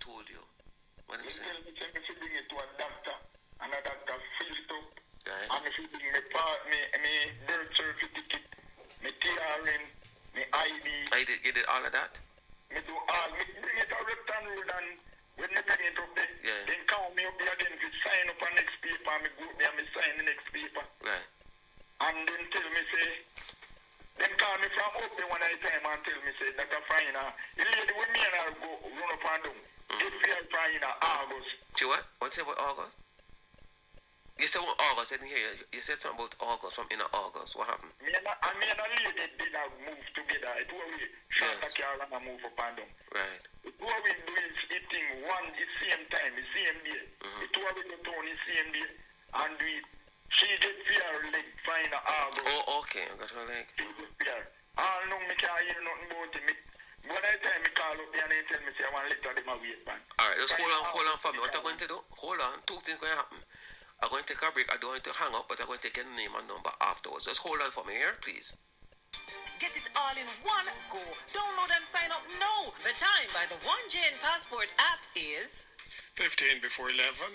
told you? What did He he say? tell me to bring it to a doctor, and a doctor filled up. Right. And if you bring me birth certificate, me TRN, me ID. You did all of that? Me do all. Me bring it to Repton Road, and when me bring it up there, then count me up there, then we sign up on next paper, me go there, me sign the next paper. Right. And then tell me, say, then call me from up there one time and tell me, say, that a fine. The lady with me and I go run up and down. If we are fine in August. See what? What say about August? You said what August? I didn't hear you. You said something about August, from inner August. What happened? Me and a lady did a move together. It was we shot a car and a move up and down. Right. What we do is eating the same time, the same day. It was we go down the same day. And she did fear leg fine in August. Oh, okay. I got her leg. She did fear. All know me can't hear nothing about it. When I tell me call up there and they tell me, say, I want to let them wait, man. Alright, just hold on for me. What I'm going to do? Hold on. Two things going to happen. I'm going to take a break. I don't want to hang up, but I'm going to take your name and number afterwards. Just hold on for me here, please. Get it all in one go. Download and sign up now. The time by the 1GN Passport app is 15 before 11.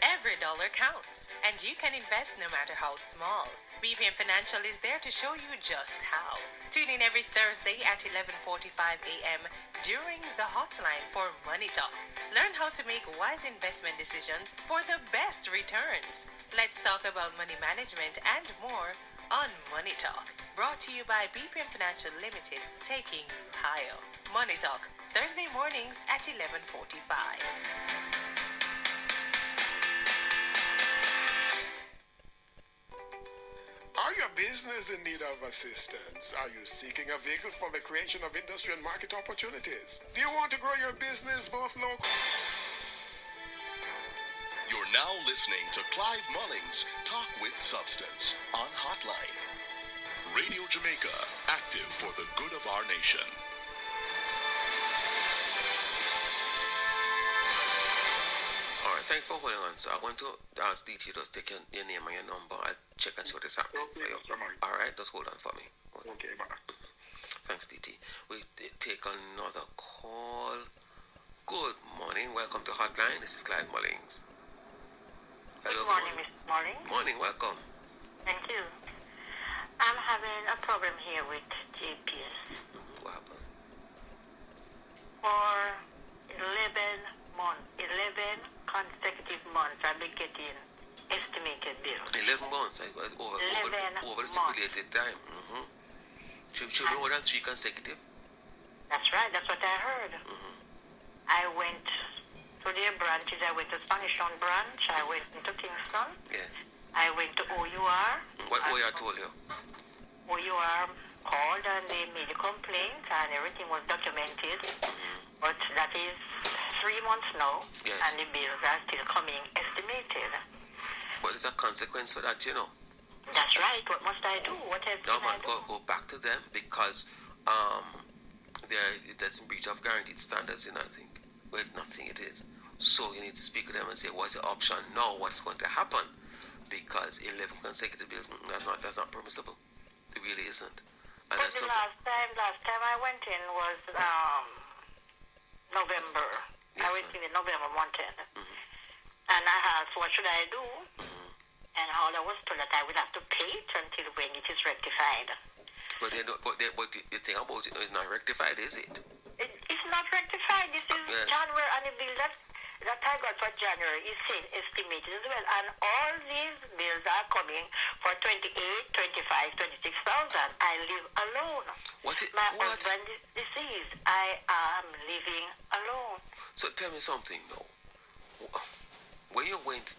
Every dollar counts, and you can invest no matter how small. BPM Financial is there to show you just how. Tune in every Thursday at 11:45 a.m. during the hotline for Money Talk. Learn how to make wise investment decisions for the best returns. Let's talk about money management and more on Money Talk. Brought to you by BPM Financial Limited, taking you higher. Money Talk, Thursday mornings at 11:45. Are your business in need of assistance? Are you seeking a vehicle for the creation of industry and market opportunities? Do you want to grow your business both local? You're now listening to Clive Mullings Talk with Substance on Hotline. Radio Jamaica, active for the good of our nation. Alright, thanks for holding on. So I'm going to ask DT to take your name and your number. I'll check and see what is happening for you. Alright, just hold on for me. Okay, man. Thanks, DT. We take another call. Good morning. Welcome to Hotline. This is Clive Mullings. Hello. Good morning, Mr. Mullings. Morning. Welcome. Thank you. I'm having a problem here with GPS. What happened? For 11 consecutive months, I've been getting estimated bills. 11 months. It was over the stipulated time. Mm-hmm. Should be more than 3 consecutive. That's right. That's what I heard. Mm-hmm. I went to their branches. I went to Spanish Town branch. I went into Kingston. Yes. I went to OUR. What OUR told you? OUR called and they made a complaint and everything was documented. Mm-hmm. But that is 3 months now. Yes. And the bills are still coming estimated. What is the consequence for that, you know? That's right. What must I do? What else can I do? Go back to them because there's a breach of guaranteed standards in, I think. Well, nothing it is. So you need to speak to them and say, what's the option now? What's going to happen? Because 11 consecutive bills, that's not permissible. It really isn't. And But the last time I went in was November. Yes, I went in November 110. Mm-hmm. And I asked, what should I do? Mm-hmm. And all I was told that I would have to pay it until when it is rectified. But the thing about it is not rectified, is it? It's not rectified. This is Yes. January, and the bill that I got for January is estimated as well. And all these bills are coming for 28, 25, 26,000. I live alone. My husband is deceased. I am living alone. So tell me something now. When you went,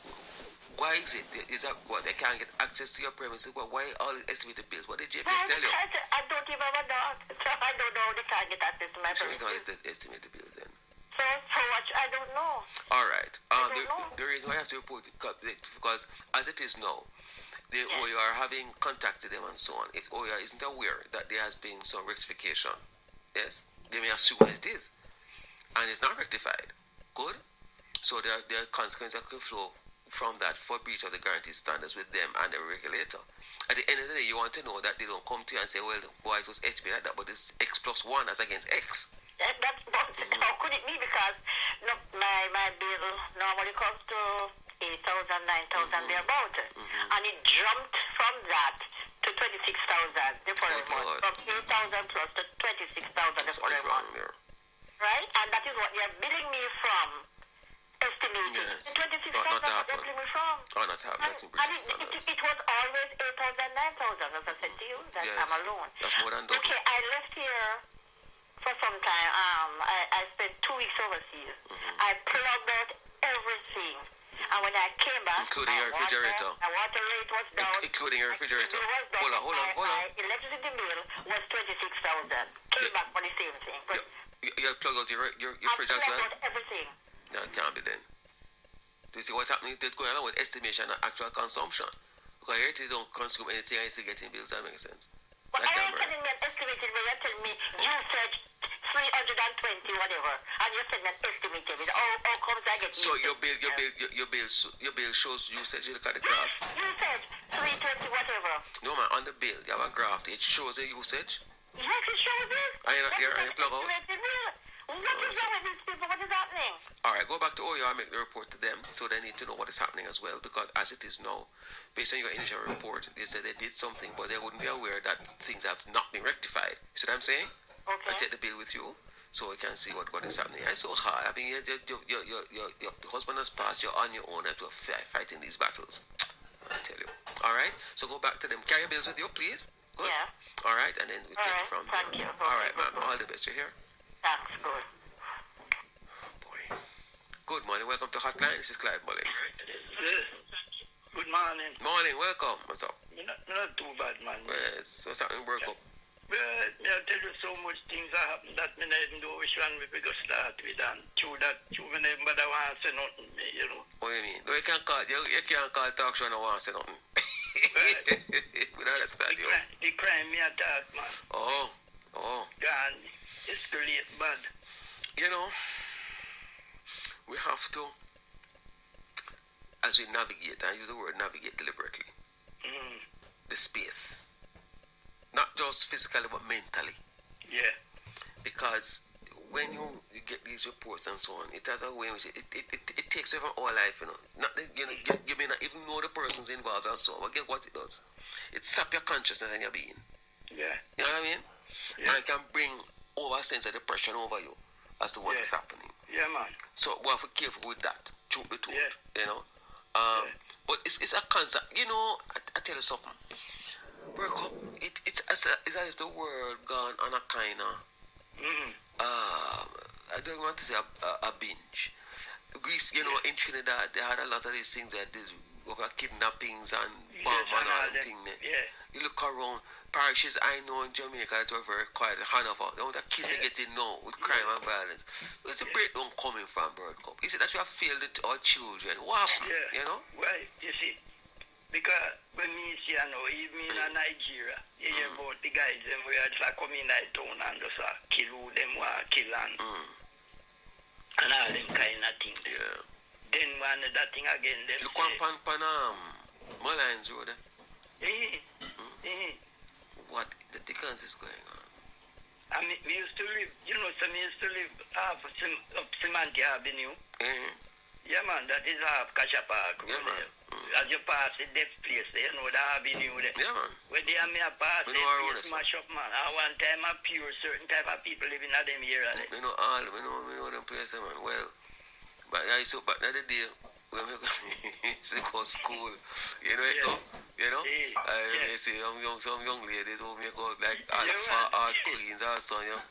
why is it? Is that what they can't get access to your premises? Why all the estimated bills? What did JPS tell you? I don't even have a dog. So I don't know how they can't get access to my So you premises. don't estimate the bills then? So much, I don't know. All right. I don't know. The reason why I have to report it because as it is now, the OER having contacted them and so on, if OER isn't aware that there has been some rectification, yes, they may assume that it is, and it's not rectified. Good. So there are consequences that could flow from that for breach of the guarantee standards with them and the regulator. At the end of the day, you want to know that they don't come to you and say, well, boy, it was estimated like that, but it's X plus 1 as against X. How could it be normally comes to 8,000, 9,000 thereabout. And it jumped from that to 26,000 the following month. From 8,000 plus to 26,000 the following month. Right? And that is what they are billing me from. Estimated. Yes. The 26,000 they're billing me from. Oh, not happening. That's in And British standards. it was always 8,000, 9,000, as I said to you, that Yes. I'm alone. That's more than double. Okay, I left here for some time. I spent 2 weeks overseas. I plugged out everything. And when I came back, including your refrigerator. My water rate was down. Including your refrigerator. My TV was down. Hold on. My electricity bill was 26,000. Came back for the same thing. But You plug out your fridge as I well? plugged out everything. No, it can't be then. Do you see what's happening? It's going on with estimation and actual consumption. Because here it is, don't consume anything and it's getting bills. That makes sense. But That I can't am be telling me an estimated bill. You're telling me usage 320 whatever, and you're telling me an estimated bill. How comes I get So usage? your bill shows usage. You look at the graph. Usage 320 whatever. No man, on the bill you have a graph. It shows the usage. Yes, it shows it. Are you plug out? What is wrong with these people? What is happening? All right, go back to OER and make the report to them, so they need to know what is happening as well. Because as it is now, based on your initial report, they said they did something, but they wouldn't be aware that things have not been rectified. See what I'm saying? Okay. I take the bill with you, so we can see what is happening. It's so hard. I mean, your husband has passed. You're on your own and to fighting these battles. I tell you. All right. So go back to them. Carry your bills with you, please. Good. Yeah. All right, and then we take it from Thank there. you. All right, ma'am. All the best. You here? Thanks, good. Boy. Good morning. Welcome to Hotline. This is Clive Mullins. Yes. Good morning. Morning. Welcome. What's up? Not too bad, man. Yes. What's happening? Birdcup. I'll tell you so much things that happen that me not even know which one we go start with, and through that, me never bother want to say nothing, you know. What do you mean? No, you can't call talk show and I want to say nothing. We don't understand you. The crime me attack, man. Oh. God, escalate bad. You know, we have to, as we navigate, I use the word navigate deliberately, the space. Not just physically, but mentally. Yeah. Because when you get these reports and so on, it has a way in which it takes away from our life, you know. Not that, you may not even know the persons involved and so on, but get what it does. It saps your consciousness and your being. Yeah. You know what I mean? Yeah. And it can bring over a sense of depression over you as to what is happening. Yeah, man. So we have to be careful with that. Truth be told, Yeah. you know. But it's a constant. You know, I tell you something. Birdcup, it's as if the world gone on a kind of I don't want to say a binge. Greece, you know, in Trinidad, they had a lot of these things that these kidnappings and bomb and all that thing. Yeah. You look around parishes I know in Jamaica that were very quiet. Hanover, the one that kids are getting now with crime and violence. Where's the breakdown coming from, Birdcup? Is it that we have failed our children? What happened? Yeah. You know? Well, you see, because when me see, you know, even in Nigeria, you hear about the guys, them where just like come in that town and just kill who them want kill and all them kind of things. Yeah. Then when that thing again, them Look say, on Mullins Road. What the dickens is going on? I mean, we used to live, you know, so we used to live half of up Semanti Avenue. Yeah, man, that is half Kasha Park. Yeah, man. As you pass the death place there, you know, the avenue there. Yeah, man. Where they have me a pass, We they know our own smash up, man. At one time, a pure certain type of people living at them here. We know all, we know them places, man. Well, but I used to, back in the day, when we used to go to school, you know, I see some young ladies who make out like all queens or so, you know.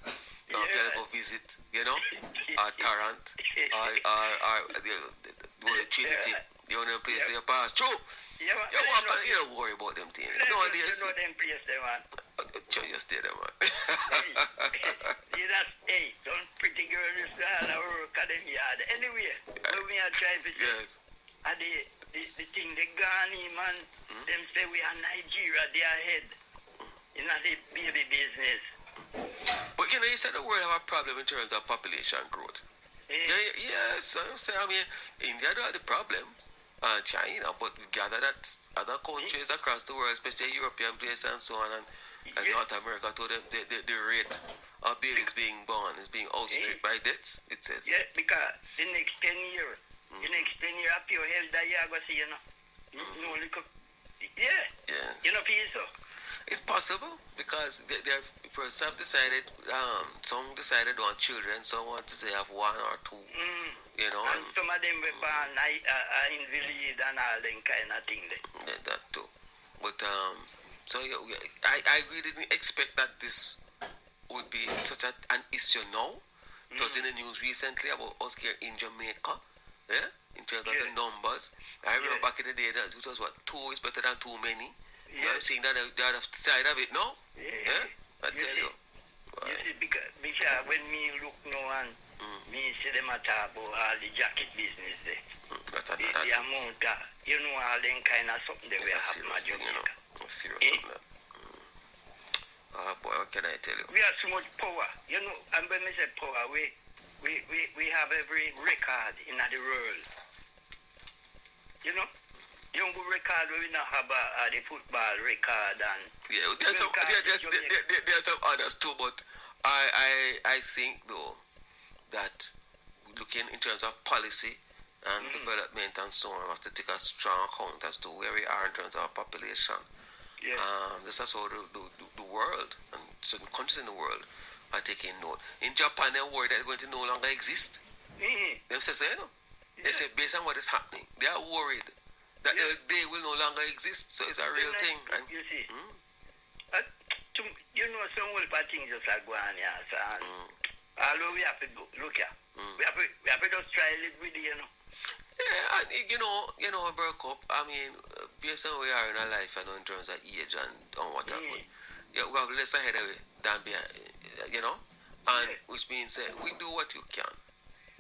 Now can go visit, you know, or Tarrant, or the Trinity, you know, them places you pass through. Yeah, man. You walk and you don't worry about them things. Nowadays, you know them place there, man. you stay there, man. Hey, don't pretty girl is all our work at them yard. Anyway, when we are trying to Yes. and the thing, the Ghani, man, them say we are Nigeria, they are head in the baby business. But you know, you said the world have a problem in terms of population growth. Yes, I mean, India do have the problem, and China, but we gather that other countries across the world, especially European places and so on, and North America, too, the rate of babies being born is being outstripped by deaths, it says. Yeah, because the next 10 years, The next 10 years, up your health that you are going to see, you know. No, look, yeah. Yeah. You know, feel so. It's possible because some decided, some decided to want children, some want to say have one or two, you know. And some of them were born invalid and all them kind of thing. Yeah, that too. But, so yeah, I really didn't expect that this would be such an issue now. It was in the news recently about us here in Jamaica, yeah, in terms of the numbers. I remember back in the day that it was what, 2 is better than too many. You know, I'm seeing that the other side of it now. Yeah. I tell you. You see, because when me look now and me see them at talk about all the jacket business there. The amount of, you know, all them kind of something that we have in Jamaica. Serious something. Boy, what can I tell you? We have so much power. You know, and when we say power, we have every record in the world. You know? Young record we not have the football record and there's some others too, but I think though that looking in terms of policy and development and so on, we have to take a strong account as to where we are in terms of our population. This is how the world and certain countries in the world are taking note. In Japan, they're worried that it's going to no longer exist. Them say so, you know. They say based on what is happening, they are worried that they will no longer exist. So it's a real thing. And you see, you know, some of the things just like going on here. So, although we have to go, look here, we have to just try to live with it, you know. Yeah, and you know, Birdcup, I mean, based on where we are in our life, you know, in terms of age and what happened, we have less ahead of it than behind, you know, and which means we do what you can.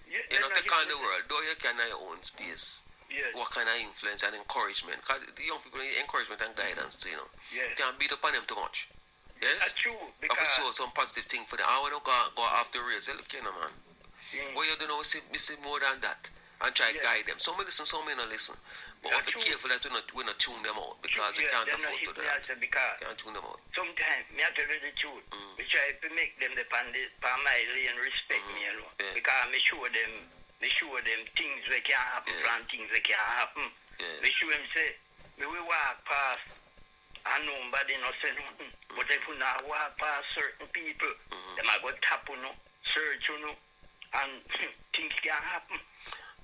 You know, take on the world, though you can in your own space. What kind of influence and encouragement? Because the young people need encouragement and guidance too, you know. You can't beat up on them too much. Yes? That's true. Because I show some positive thing for them. I want to go off the rails. Say, look, you know, man. What you do now, we see more than that. And try to guide them. Some may listen, some may not listen. But we have to be careful that we not tune them out because we can't afford to do that. Can't tune them out. Sometimes, me have to tell you the truth. We try to make them depend on my and respect me, you know. Because me show them things that can happen and things that can happen. Me show them say, we will walk past and nobody not say nothing. But if we not walk past certain people, they might go tap, you know, search, you know, and things can happen.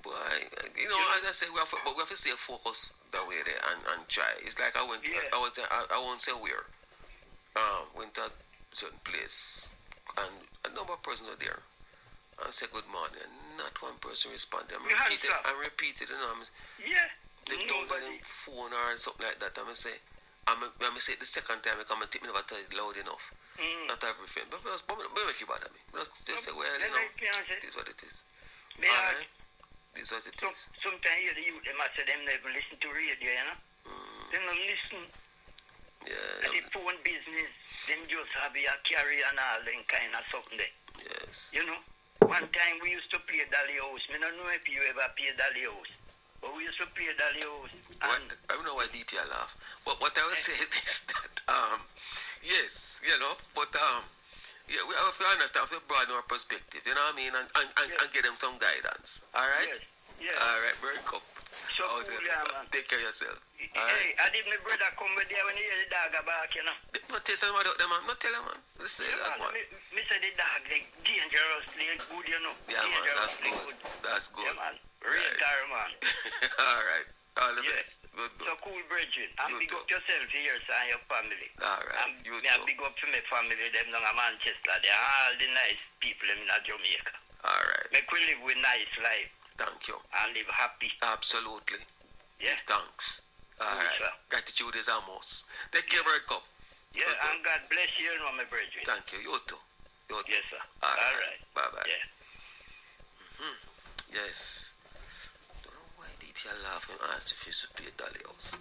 Boy, you know, as I say, we have to stay focused that way there and try. It's like I won't say where. Went to a certain place and a number of persons were there. I said good morning and not one person responded. I repeated, you know. They don't get them phone or something like that. I'm say it the second time I come and take me over to it loud enough. Not everything. But make you bother me. Just say, well, you know, it is what it is. Alright. This is what it is. Sometimes you the youth, they must say them never listen to radio, you know. They don't listen. And the phone business, them just have a carry and all them kind of something there. Yes. You know, one time we used to play Dolly House. I don't know if you ever play Dolly House. But we used to play Dolly House. I don't know why detail laugh. But what I will say is that, yes, you know, but, yeah, we have to understand, we have to broaden our perspective, you know what I mean, and get them some guidance, alright? Yes. Alright, Birdcup. So cool, yeah, man. Take care of yourself. Hey, I did my brother come with there when he hear the dog bark, you know. Not tell somebody about them, man. Not tell them, man. Listen to that, man. Me say the dog, like, dangerously good, you know. Yeah, man, that's good. That's good. Yeah, man. Real car, man. Alright. All the best. Good. So cool, Bridget. And big up yourself here, sir, and your family. Alright. And big up to my family, them down in Manchester. They're all the nice people in Jamaica. Alright. Make we live with nice life. Thank you. And live happy. Absolutely. Yeah. Thanks. Alright. Gratitude is our most. Take care, Birdcup. Yeah, and God bless you, my Bridget. Thank you. You too. Yes, sir. Alright. Bye-bye. Yeah. Yes. Detail laugh and ask if you should play Dolly House.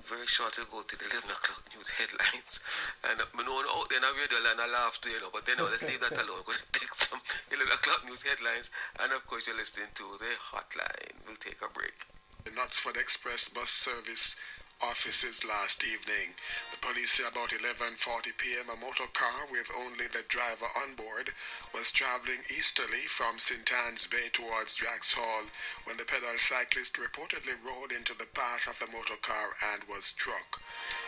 Very short to go to the 11 o'clock news headlines. And I know out there now radio land I laugh too, you know, but then let's leave that alone. We're going to take some 11 o'clock news headlines, and of course you're listening to the hotline. We'll take a break. The Knutsford Express bus service offices last evening. The police say about 11:40 p.m. a motor car with only the driver on board was traveling easterly from St. Anne's Bay towards Drax Hall when the pedal cyclist reportedly rolled into the path of the motor car and was struck.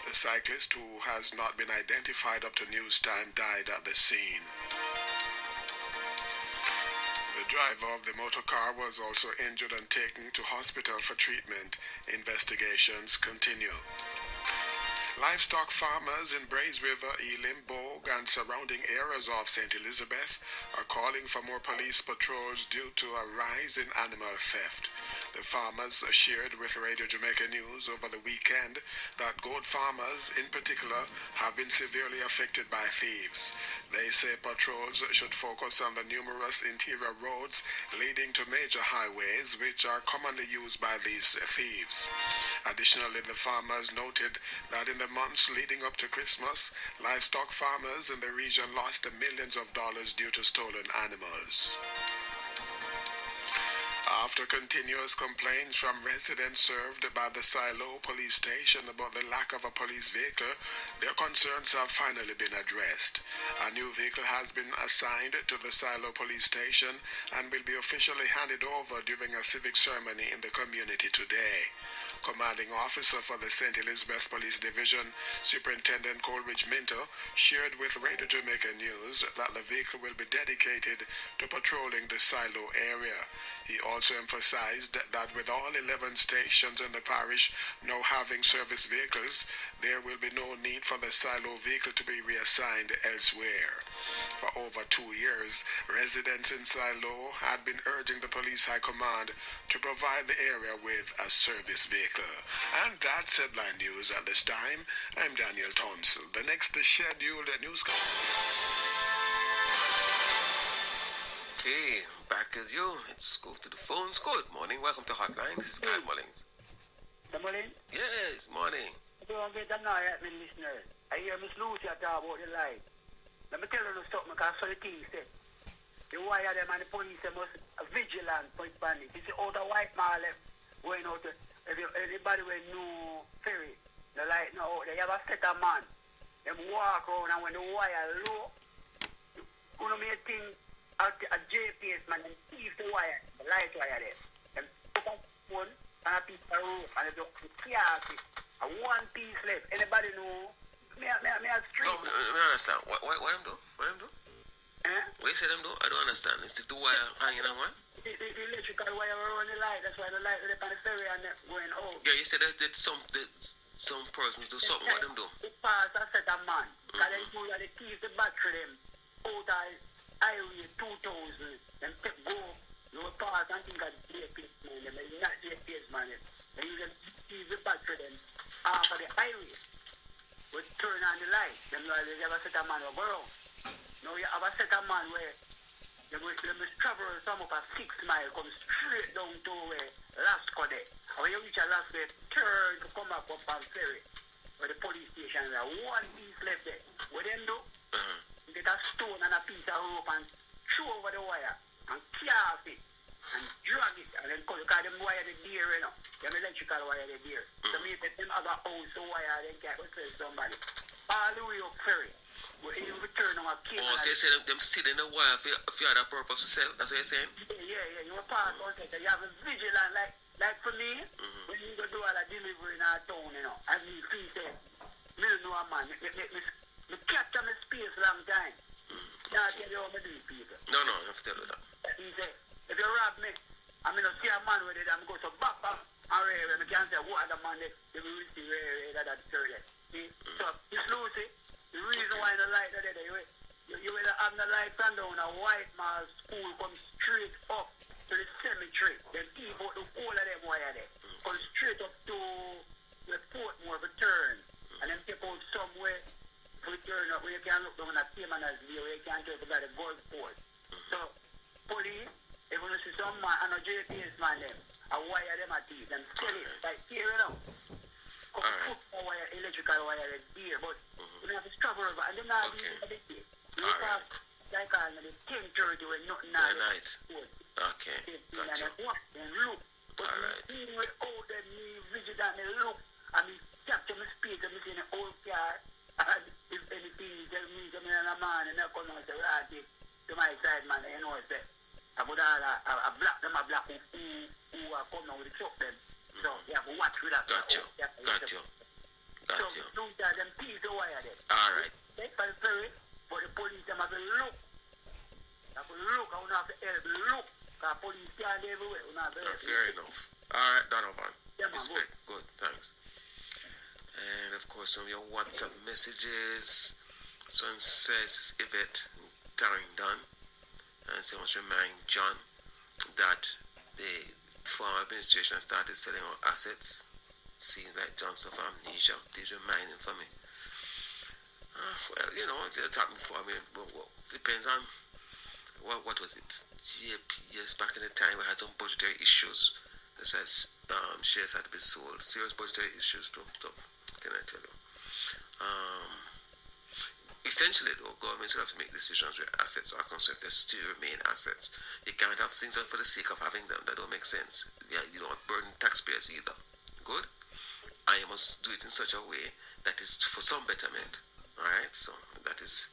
The cyclist, who has not been identified up to news time, died at the scene. The driver of the motor car was also injured and taken to hospital for treatment. Investigations continue. Livestock farmers in Braes River, Elim, Bogue, and surrounding areas of St. Elizabeth are calling for more police patrols due to a rise in animal theft. The farmers shared with Radio Jamaica News over the weekend that goat farmers in particular have been severely affected by thieves. They say patrols should focus on the numerous interior roads leading to major highways which are commonly used by these thieves. Additionally, the farmers noted that in the months leading up to Christmas, livestock farmers in the region lost millions of dollars due to stolen animals. After continuous complaints from residents served by the Silo police station about the lack of a police vehicle, their concerns have finally been addressed. A new vehicle has been assigned to the Silo police station and will be officially handed over during a civic ceremony in the community today. Commanding officer for the St. Elizabeth Police Division, Superintendent Coleridge Minto, shared with Radio Jamaica News that the vehicle will be dedicated to patrolling the Silo area. He also emphasized that with all 11 stations in the parish now having service vehicles, there will be no need for the Silo vehicle to be reassigned elsewhere. For over 2 years, residents in Silo had been urging the police high command to provide the area with a service vehicle. And that's headline news at this time. I'm Daniel Thompson. The next scheduled news. Okay, back as you. Let's go to the phones. Good morning. Welcome to Hotline. This is Clive Mullins. The morning? Yes, morning. Don't get annoyed at me, listeners. I hear Miss Lucy talk about the light. Let me tell you something, because so the thing said, the wire them and the police they must vigilant for it bandit. You see, all the white man left going out to, if anybody will know ferry, the light now, they have a set of man. Them walk around and when the wire low, you know me think a JPS man, them thief the wire, the light wire there. Them put a phone and a piece of rope and they just cast it. And one piece left. Anybody know? Me a street. No, I understand. What them do? What them do? What you say them do? I don't understand. If the wire hanging on one? The electrical wire around the light. That's why the light is on the ferry and going out. Yeah, you said that some persons do something. What them do? It pass a set of man. Because they do that they keep the battery them out of highway 2000. Them take go. You will pass and think of JPS man. Them is not JPS man. They use them keep the battery them off of the highway. We turn on the light. Them know they have a set of man who go around. Now you have a set of man where they must travel some of a 6 mile, come straight down to where Lasco there. And when you reach a Lasco, turn to come up on ferry. Where the police station is. One piece left there. What them do? Get a stone and a piece of rope and throw over the wire and cast it and drag it and then call it, because them wire the deer, you know. Them electrical wire the deer. So me take them other house to wire they can't go tell somebody. All the way up ferry. Where you return on a king. Oh, so you say them still in the wire for you had a purpose to sell? That's what you're saying? Yeah. You pass on second. You have a vigilant like for me, when you go do all the delivery in our town, you know, and me feel say, me don't know a man, me capture my space long time. Now I tell you how me do it, people. No, you have to tell you that. He say, if you rob me, I mean, see a man with it, I'm going to bap and rare, and I can't say what other man they will see rare that story. See? So, it's Lucy. The reason why the light that you will have the light stand down a white man's school come straight up to the cemetery. Then people the whole of them wire there. Come straight up to the Portmore for turn. And then take out somewhere for turn up where you can look down at Caymanas View, where you can take about the golf course. So police, if you see some man and a JPS man them, I wire them at these, them sell it like here, you know. Come put a wire, electrical wire here, but you have to struggle over and they're not even a big thing. You have like the 10:30 when nothing night. Okay. Gotcha. And look. But me out there, me vigilant, me look, and me capture my speed and in the old car. And if anything tell me to me in the morning, I come out and say, right, to my side, man, you know, say, I put all a black them, a black who are coming with the truck them. So, you have to watch with that. Got you. So, don't tell them, please don't wire them. All right. They can ferry, but the police them have to look. They have to look, I want to help look. Because police can't everywhere. Fair enough. All right, Donovan. Yeah, man, Respect. Good. Thanks. And of course, some of your WhatsApp messages. Someone says, Yvette Darrington, and so much remind John that the former administration started selling our assets. Seems like John suffered amnesia. Please remind him for me. Well, you know, it's happened before. I mean, depends on what was it? GPS back in the time we had some budgetary issues. That's why shares had to be sold. Serious budgetary issues too. Can I tell you? Essentially, though, governments will have to make decisions where assets are concerned. They still remain assets. You can't have things for the sake of having them. That don't make sense. Yeah, you don't burden taxpayers either. Good? And you must do it in such a way that is for some betterment. Alright? So, that is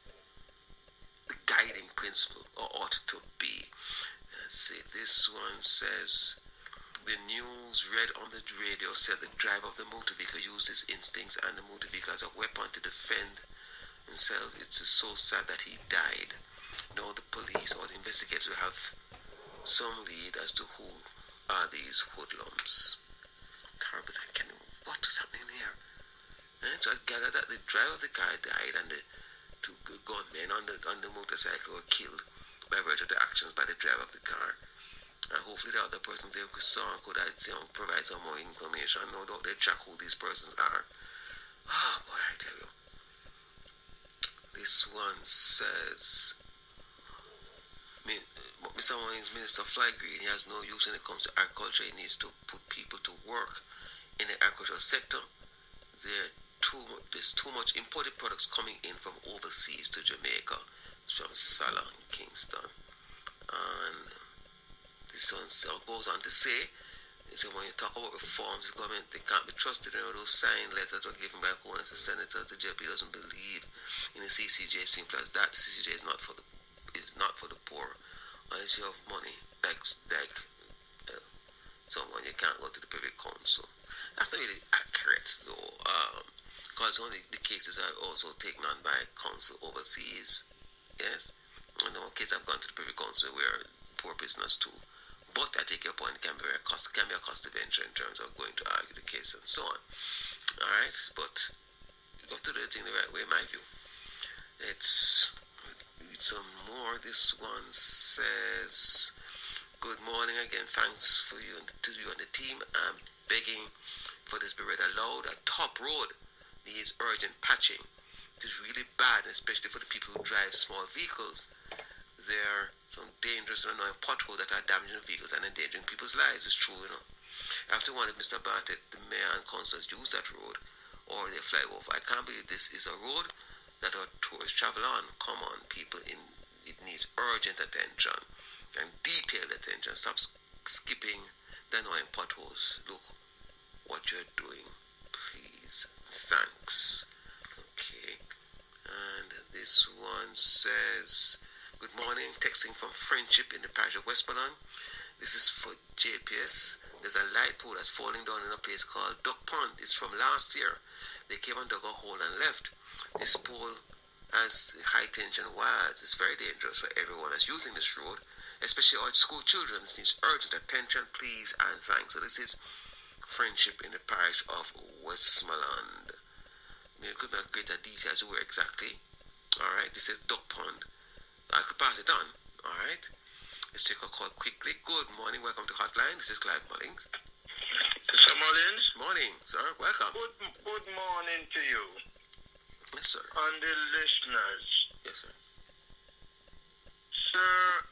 the guiding principle, or ought to be. Let's see, this one says, the news read on the radio said the driver of the motor vehicle used his instincts and the motor vehicle as a weapon to defend himself. It's so sad that he died. Now the police or the investigators will have some lead as to who are these hoodlums. Terrible thing. What was happening here? And so I gather that the driver of the car died and the two gunmen on the motorcycle were killed by virtue of the actions by the driver of the car. And hopefully the other persons they saw could provide some more information. No doubt they track who these persons are. Oh boy, I tell you. This one says, Mr. Wayne's Minister Fly Green, he has no use when it comes to agriculture. He needs to put people to work in the agricultural sector. There's too much imported products coming in from overseas to Jamaica. It's from Salah in Kingston. And this one goes on to say, when you talk about reforms, the government, they can't be trusted. You know, those signed letters were given by opponents to senators. The JP doesn't believe in the CCJ. Simple as that. The CCJ is not for the poor. Unless you have money, like someone, you can't go to the privy council. That's not really accurate, though, because some of the cases are also taken on by council overseas. Yes, and one case I've gone to the privy council where poor prisoners too. But I take your point, it can be a costly venture in terms of going to argue the case and so on. Alright, but you have to do the thing the right way, in my view. Let's read some more. This one says, good morning again, thanks to you and the team. I'm begging for this be read aloud. A top road needs urgent patching. It is really bad, especially for the people who drive small vehicles. There are some dangerous and annoying potholes that are damaging vehicles and endangering people's lives. It's true, you know. After one of Mr. Bartlett, the mayor and councillors use that road or they fly over. I can't believe this is a road that our tourists travel on. Come on, people, it needs urgent attention and detailed attention. Stop skipping the annoying potholes. Look what you're doing, please. Thanks. Okay. And this one says, good morning, texting from Friendship in the parish of Westmoreland. This is for JPS. There's a light pole that's falling down in a place called Duck Pond. It's from last year. They came and dug a hole and left. This pole has high tension wires. It's very dangerous for everyone that's using this road, especially our school children. This needs urgent attention, please and thanks. So this is Friendship in the parish of Westmoreland. Maybe could make greater details where exactly. Alright, this is Duck Pond. I could pass it on. Alright. Let's take a call quickly. Good morning. Welcome to Hotline. This is Clive Mullings. Mr. Mullins. Morning, sir. Welcome. Good morning to you. Yes, sir. And the listeners. Yes, sir. Sir,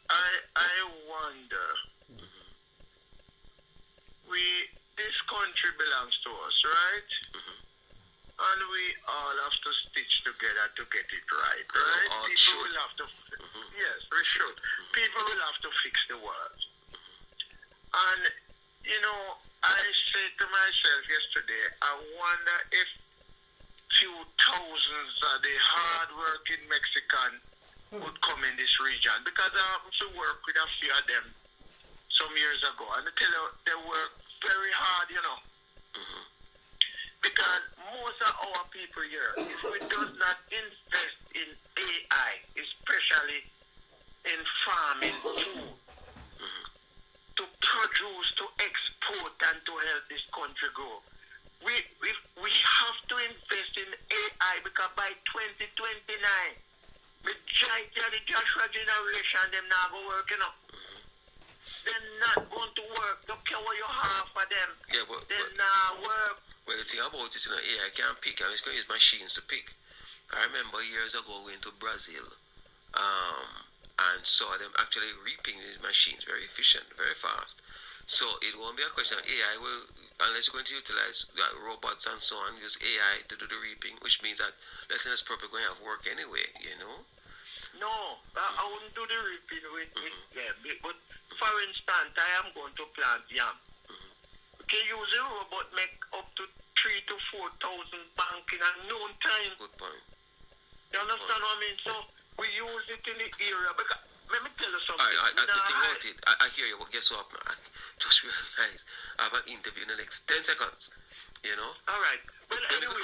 I wonder. This country belongs to us, right? And we all have to stitch together to get it right, right? People will have to, yes, we should. People will have to fix the world. And, you know, I said to myself yesterday, I wonder if few thousands of the hard-working Mexican would come in this region, because I happened to work with a few of them some years ago, and I tell you, they work very hard, you know. Because most of our people here, if we do not invest in AI, especially in farming food, to produce, to export, and to help this country grow, we have to invest in AI, because by 2029, majority of the Joshua generation, them not go work, you know. They're not going to work. Don't care what you have for them. Yeah, but they're not work. Well, the thing about it, you know, AI can't pick. I'm just going to use machines to pick. I remember years ago going to Brazil, and saw them actually reaping these machines, very efficient, very fast. So it won't be a question of AI will, unless you're going to utilize robots and so on, use AI to do the reaping, which means that less and less people going to have work anyway, you know? No, I wouldn't do the reaping with yeah, but for instance, I am going to plant yam. We can use a robot make up to 3,000 to 4,000 bank in a known time. Good point. You understand what I mean? So we use it in the area. Because, let me tell you something. The thing about it, I hear you, but guess what, man? I just realized I have an interview in the next 10 seconds. You know? All right. Well, then anyway,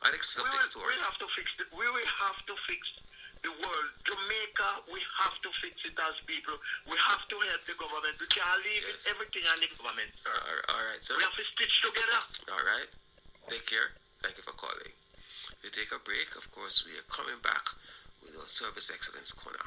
I'd expect to explore. We will have to fix it. We will have to fix the world. Jamaica, we have to fix it as people. We have to help the government. We can't leave everything on the government, sir. All right, sir. We have to stitch together. All right. Take care. Thank you for calling. We take a break. Of course, we are coming back with our Service Excellence Corner.